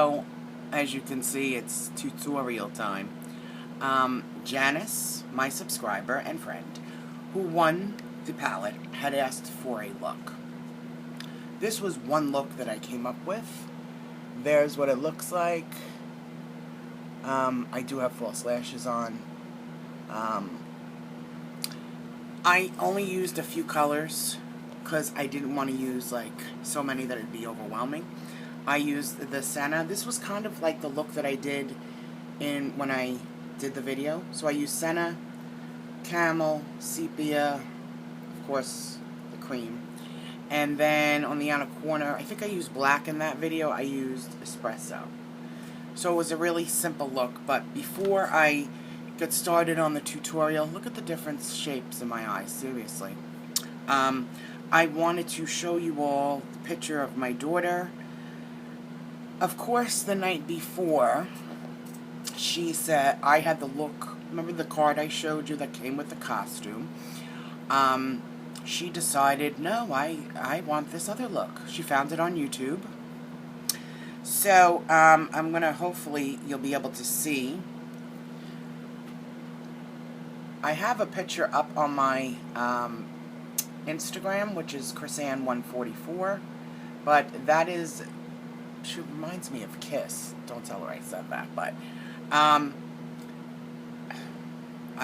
So, as you can see, it's tutorial time. Janice, my subscriber and friend, who won the palette, had asked for a look. This was one look that I came up with. There's what it looks like. I do have false lashes on. I only used a few colors because I didn't want to use like so many that it'd be overwhelming. I used the Senna. This was kind of like the look that I did when I did the video. So I used Senna, Camel, Sepia, of course the cream. And then on the outer corner, I think I used black in that video, I used espresso. So it was a really simple look, but before I get started on the tutorial, look at the different shapes in my eyes, seriously. I wanted to show you all the picture of my daughter. Of course, the night before, she said, I had the look, remember the card I showed you that came with the costume? She decided, no, I want this other look. She found it on YouTube. So, I'm going to, hopefully, you'll be able to see. I have a picture up on my Instagram, which is Chrisanne144, but that is, she reminds me of Kiss. Don't tell her I said that, but I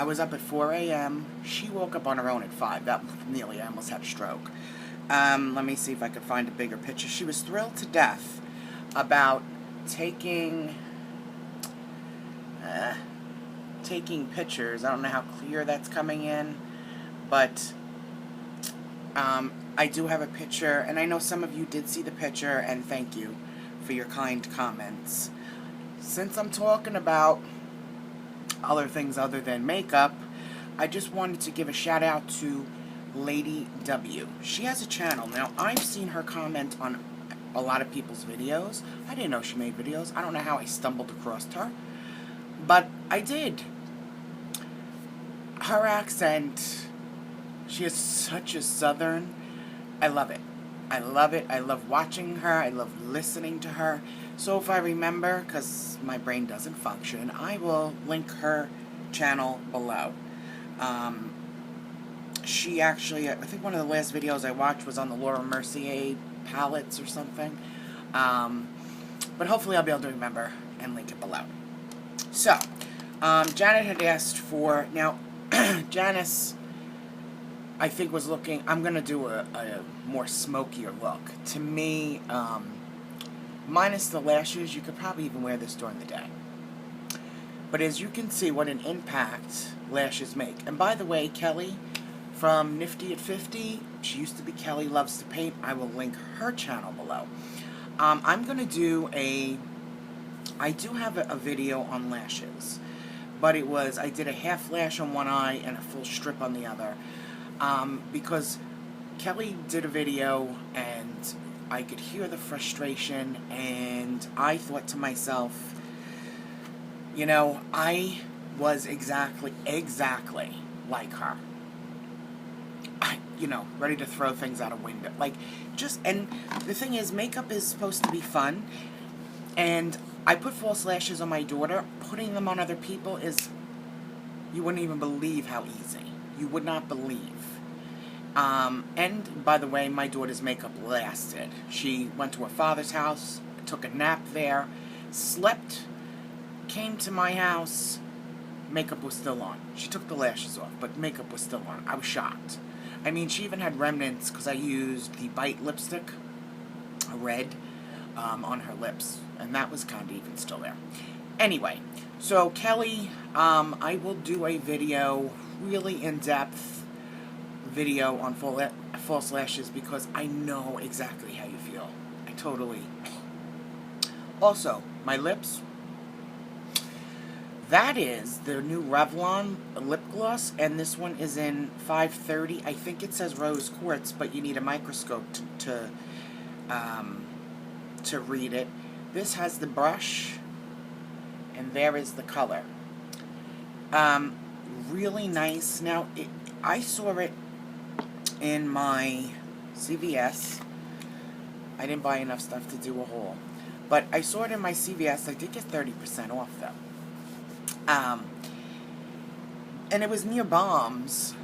was up at 4 a.m. She woke up on her own at 5. That nearly, I almost had a stroke. Let me see if I could find a bigger picture. She was thrilled to death about taking pictures. I don't know how clear that's coming in, but I do have a picture, and I know some of you did see the picture, and thank you for your kind comments. Since I'm talking about other things other than makeup, I just wanted to give a shout out to Lady W. She has a channel. Now, I've seen her comment on a lot of people's videos. I didn't know she made videos. I don't know how I stumbled across her, but I did. Her accent, she is such a southern. I love it. I love it. I love watching her. I love listening to her. So if I remember, because my brain doesn't function, I will link her channel below. She actually, I think one of the last videos I watched was on the Laura Mercier palettes or something. But hopefully I'll be able to remember and link it below. So, Janet had asked for, now, Janice, I think, was looking, I'm going to do a more smokier look. To me, minus the lashes, you could probably even wear this during the day. But as you can see, what an impact lashes make. And by the way, Kelly from Nifty at 50, she used to be Kelly Loves to Paint. I will link her channel below. I'm going to do I do have a video on lashes. But it was, I did a half lash on one eye and a full strip on the other. Because Kelly did a video and I could hear the frustration, and I thought to myself, you know, I was exactly like her. You know, ready to throw things out a window. Like, and the thing is, makeup is supposed to be fun, and I put false lashes on my daughter. Putting them on other people is, you wouldn't even believe how easy. You would not believe. And, by the way, my daughter's makeup lasted. She went to her father's house, took a nap there, slept, came to my house, makeup was still on. She took the lashes off, but makeup was still on. I was shocked. I mean, she even had remnants because I used the Bite lipstick, a red, on her lips, and that was kind of even still there. Anyway, so Kelly, I will do a video, really in-depth video on false lashes, because I know exactly how you feel. I totally. Also, my lips. That is the new Revlon lip gloss, and this one is in 530. I think it says rose quartz, but you need a microscope to read it. This has the brush, and there is the color. Really nice. Now, I saw it in my CVS. I didn't buy enough stuff to do a haul. But I saw it in my CVS. I did get 30% off, though. And it was near Bombs.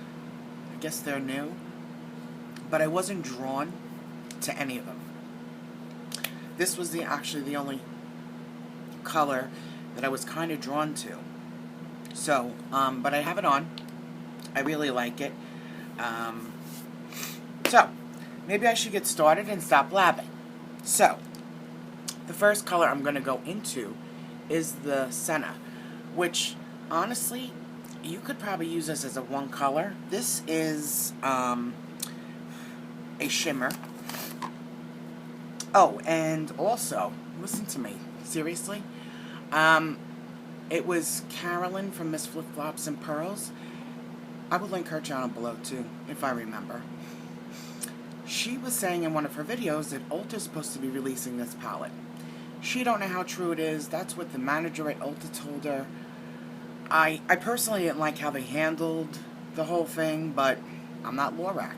I guess they're new. But I wasn't drawn to any of them. This was actually the only color that I was kind of drawn to. So, but I have it on. I really like it. So, maybe I should get started and stop blabbing. So, the first color I'm going to go into is the Senna, which, honestly, you could probably use this as a one color. This is a shimmer. Oh, and also, listen to me, seriously. It was Carolyn from Miss Flip Flops and Pearls. I will link her channel below too, if I remember. She was saying in one of her videos that Ulta's supposed to be releasing this palette. She don't know how true it is. That's what the manager at Ulta told her. I personally didn't like how they handled the whole thing, but I'm not Lorac.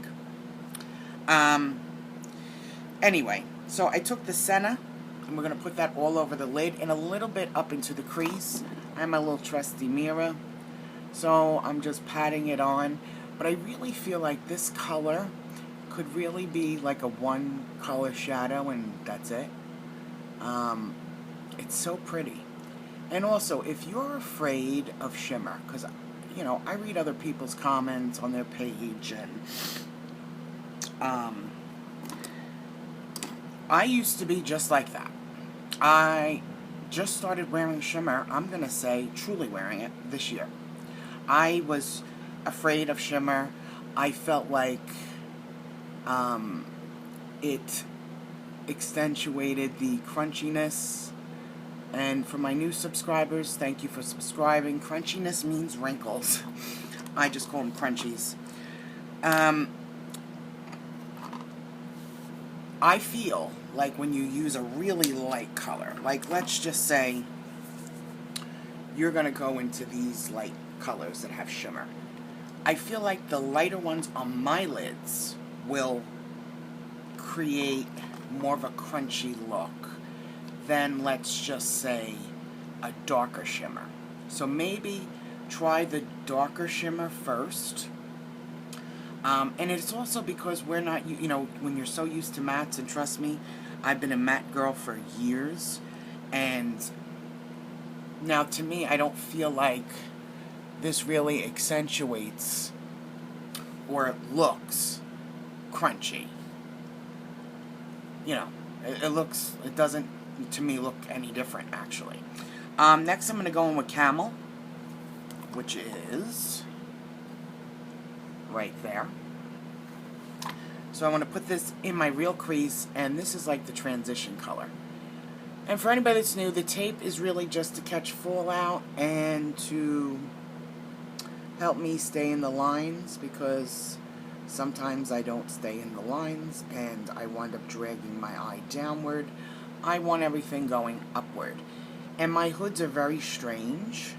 Anyway, so I took the Senna, and we're going to put that all over the lid and a little bit up into the crease. I have my little trusty mirror, so I'm just patting it on. But I really feel like this color could really be like a one color shadow, and that's it. It's so pretty. And also, if you're afraid of shimmer, because, you know, I read other people's comments on their page, and I used to be just like that. I just started wearing shimmer, I'm going to say truly wearing it, this year. I was afraid of shimmer. I felt like it accentuated the crunchiness. And for my new subscribers, thank you for subscribing. Crunchiness means wrinkles. I just call them crunchies. I feel like when you use a really light color, like let's just say you're going to go into these light colors that have shimmer. I feel like the lighter ones on my lids will create more of a crunchy look than, let's just say, a darker shimmer. So maybe try the darker shimmer first. And it's also because we're not, you know, when you're so used to mattes, and trust me, I've been a matte girl for years, and now to me, I don't feel like this really accentuates or it looks crunchy. You know, it doesn't, to me, look any different, actually. Next, I'm going to go in with Camel, which is right there. So I want to put this in my real crease, and this is like the transition color. And for anybody that's new, the tape is really just to catch fallout and to help me stay in the lines, because sometimes I don't stay in the lines and I wind up dragging my eye downward. I want everything going upward. And my hoods are very strange.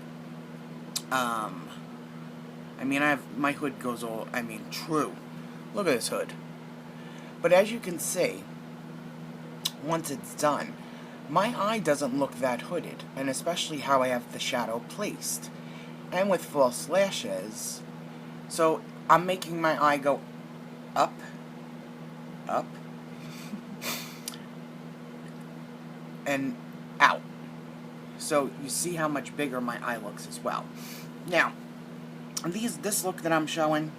I mean, my hood goes all, true. Look at this hood. But as you can see, once it's done, my eye doesn't look that hooded, and especially how I have the shadow placed. And with false lashes, so I'm making my eye go up, up, and out. So you see how much bigger my eye looks as well. Now, this look that I'm showing,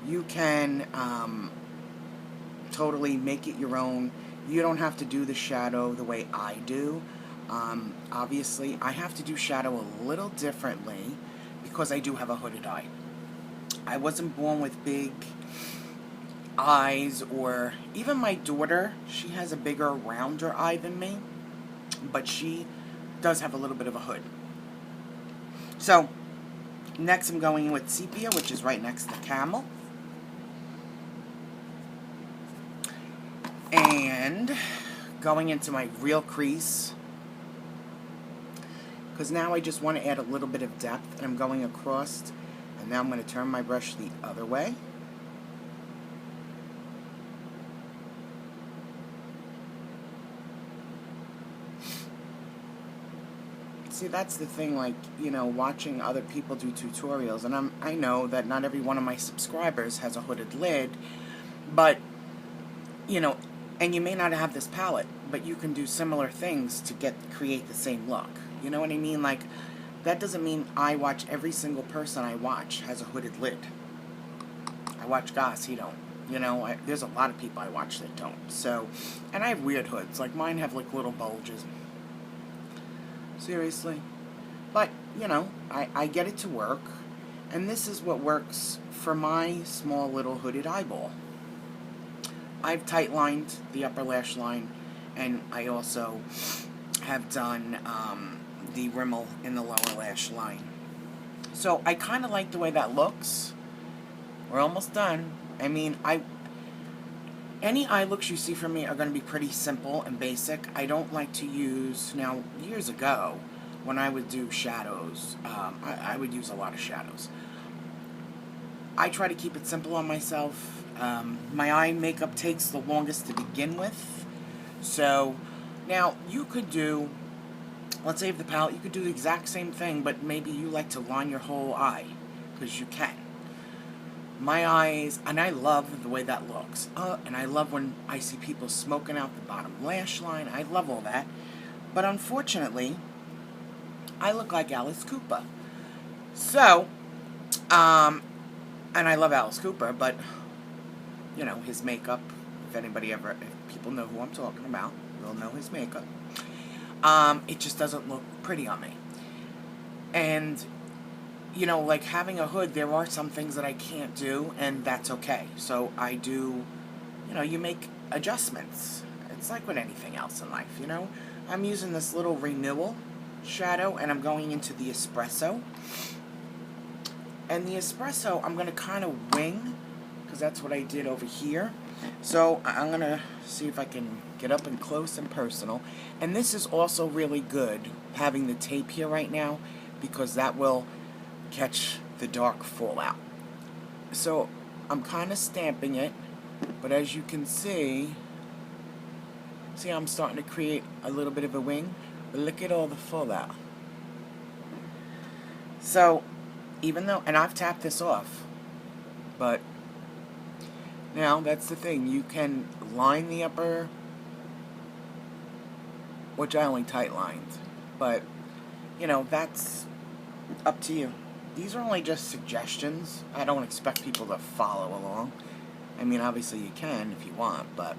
you can totally make it your own. You don't have to do the shadow the way I do. Obviously, I have to do shadow a little differently because I do have a hooded eye. I wasn't born with big eyes, or even my daughter, she has a bigger, rounder eye than me, but she does have a little bit of a hood. So, next I'm going in with Sepia, which is right next to Camel. And going into my real crease, because now I just want to add a little bit of depth, and I'm going across, and now I'm going to turn my brush the other way. See, that's the thing, like, you know, watching other people do tutorials, and I know that not every one of my subscribers has a hooded lid, but, you know, and you may not have this palette, but you can do similar things to create the same look. You know what I mean? Like, that doesn't mean I watch every single person I watch has a hooded lid. I watch Goss, he don't. You know, there's a lot of people I watch that don't. So, and I have weird hoods. Like, mine have, like, little bulges. Seriously. But, you know, I get it to work. And this is what works for my small little hooded eyeball. I've tight lined the upper lash line, and I also have done the rimmel in the lower lash line. So I kind of like the way that looks. We're almost done. I mean, any eye looks you see from me are going to be pretty simple and basic. I don't like to use, now, years ago, when I would do shadows, I would use a lot of shadows. I try to keep it simple on myself. My eye makeup takes the longest to begin with. So, now, you could do, let's say with the palette, you could do the exact same thing, but maybe you like to line your whole eye, because you can. My eyes, and I love the way that looks. And I love when I see people smoking out the bottom lash line. I love all that. But unfortunately, I look like Alice Cooper. So, and I love Alice Cooper, but, you know, his makeup, if people know who I'm talking about, they'll know his makeup. It just doesn't look pretty on me. And, you know, like having a hood, there are some things that I can't do, and that's okay. So I do, you know, you make adjustments. It's like with anything else in life, you know. I'm using this little renewal shadow, and I'm going into the espresso. And the espresso, I'm going to kind of wing, because that's what I did over here. So I'm going to see if I can get up and close and personal. And this is also really good, having the tape here right now, because that will catch the dark fallout. So I'm kind of stamping it, but as you can see I'm starting to create a little bit of a wing, but look at all the fallout. So even though, and I've tapped this off, but now that's the thing, you can line the upper, which I only tight lined, but you know, that's up to you. These are only just suggestions. I don't expect people to follow along. I mean, obviously you can if you want, but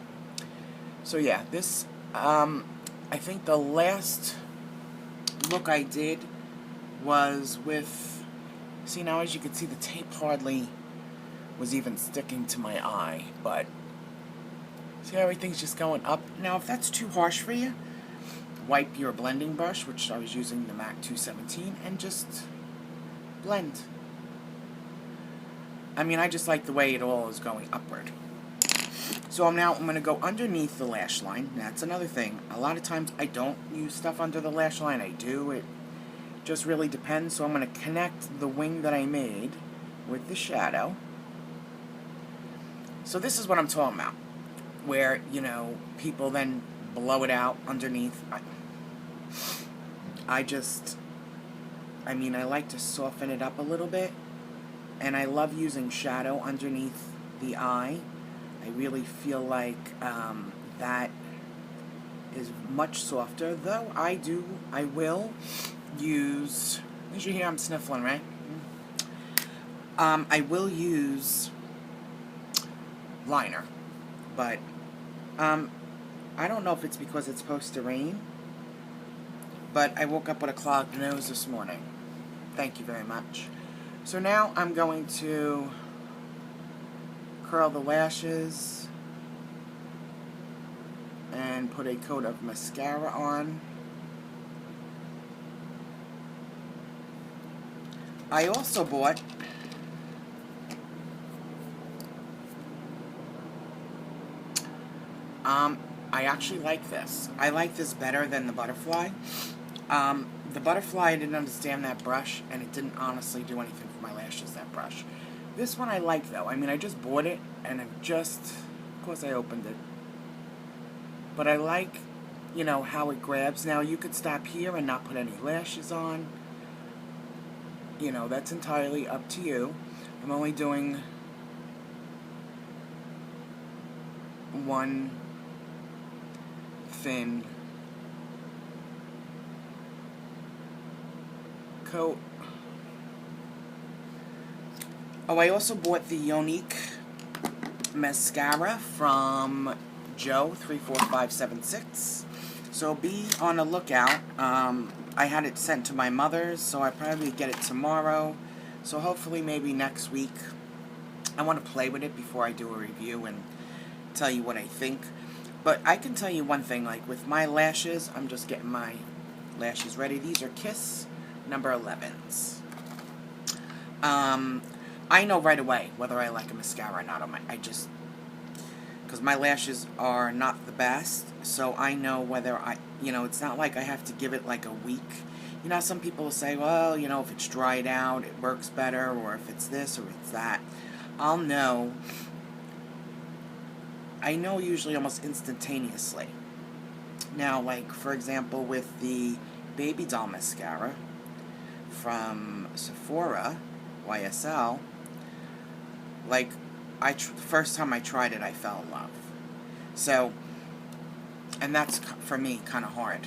so yeah, this I think the last look I did was with, see, now as you can see, the tape hardly was even sticking to my eye, but see how everything's just going up. Now if that's too harsh for you, wipe your blending brush, which I was using the MAC 217, and just blend. I mean, I just like the way it all is going upward. So I'm going to go underneath the lash line. That's another thing. A lot of times I don't use stuff under the lash line. I do. It just really depends. So I'm going to connect the wing that I made with the shadow. So this is what I'm talking about, where, you know, people then blow it out underneath. I mean, I like to soften it up a little bit, and I love using shadow underneath the eye. I really feel like that is much softer, though I will use, as you hear I'm sniffling, right? I will use liner, but I don't know if it's because it's supposed to rain, but I woke up with a clogged nose this morning. Thank you very much. So now I'm going to curl the lashes and put a coat of mascara on. I also bought I actually like this. I like this better than the butterfly. The butterfly, I didn't understand that brush, and it didn't honestly do anything for my lashes, that brush. This one I like, though. I mean, I just bought it, and of course I opened it. But I like you know, how it grabs. Now, you could stop here and not put any lashes on. You know, that's entirely up to you. I'm only doing one thin coat. Oh, I also bought the Unique mascara from Joe 34576. So be on the lookout. I had it sent to my mother's, so I probably get it tomorrow. So hopefully maybe next week. I want to play with it before I do a review and tell you what I think. But I can tell you one thing, like with my lashes, I'm just getting my lashes ready. These are Kiss number 11s. I know right away whether I like a mascara or not. Because my lashes are not the best, so I know whether it's not like I have to give it like a week. You know, some people will say, well, you know, if it's dried out, it works better, or if it's this or it's that. I'll know. I know usually almost instantaneously. Now, like, for example, with the Baby Doll Mascara from Sephora, YSL, like, the first time I tried it, I fell in love. So, and that's, for me, kind of hard.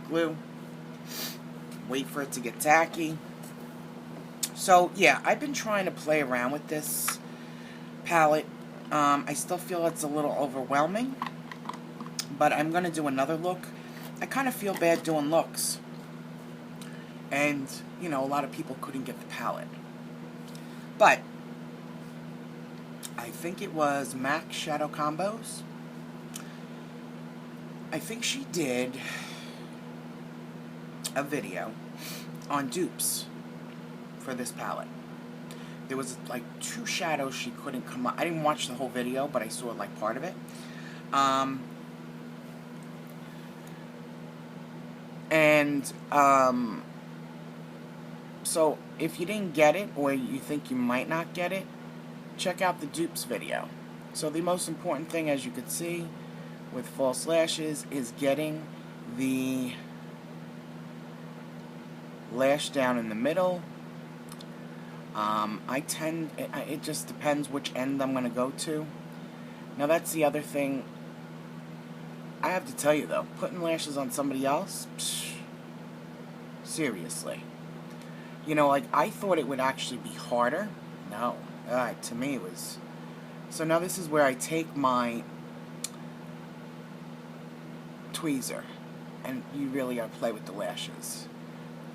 Glue. Wait for it to get tacky. So, yeah, I've been trying to play around with this palette. I still feel it's a little overwhelming, but I'm going to do another look. I kind of feel bad doing looks. And, you know, a lot of people couldn't get the palette. But I think it was MAC Shadow Combos. I think she did a video on dupes for this palette. There was like 2 shadows she couldn't come up. I didn't watch the whole video, but I saw like part of it. So if you didn't get it, or you think you might not get it, check out the dupes video. So the most important thing, as you can see, with false lashes, is getting the lash down in the middle. It just depends which end I'm going to go to. Now that's the other thing. I have to tell you though, putting lashes on somebody else, seriously. You know, like, I thought it would actually be harder. No. To me it was. So now this is where I take my tweezer, and you really gotta play with the lashes.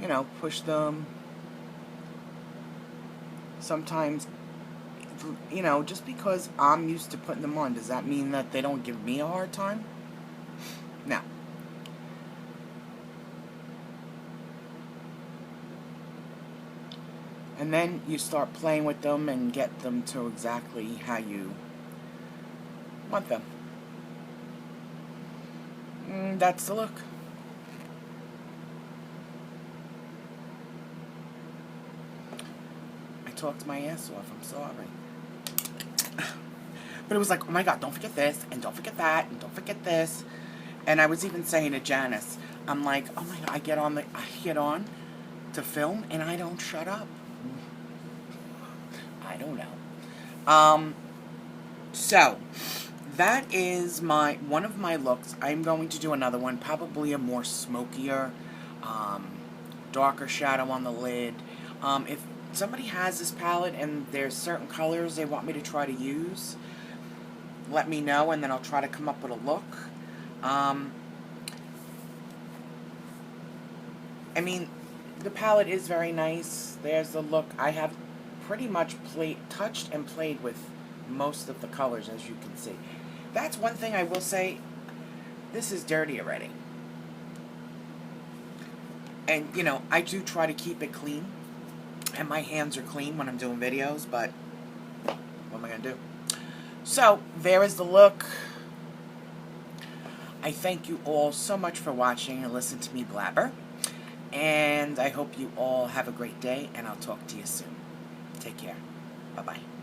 You know, push them. Sometimes, you know, just because I'm used to putting them on, does that mean that they don't give me a hard time? No. And then you start playing with them and get them to exactly how you want them. That's the look. I talked my ass off, I'm sorry. But it was like, oh my god, don't forget this, and don't forget that, and don't forget this. And I was even saying to Janice, I'm like, oh my god, I get on to film, and I don't shut up. I don't know. So, that is one of my looks. I'm going to do another one, probably a more smokier, darker shadow on the lid. If somebody has this palette and there's certain colors they want me to try to use, let me know, and then I'll try to come up with a look. I mean, the palette is very nice. There's the look. I have pretty much touched and played with most of the colors, as you can see. That's one thing I will say. This is dirty already. And, you know, I do try to keep it clean. And my hands are clean when I'm doing videos, but what am I going to do? So, there is the look. I thank you all so much for watching and listening to me blabber. And I hope you all have a great day, and I'll talk to you soon. Take care. Bye-bye.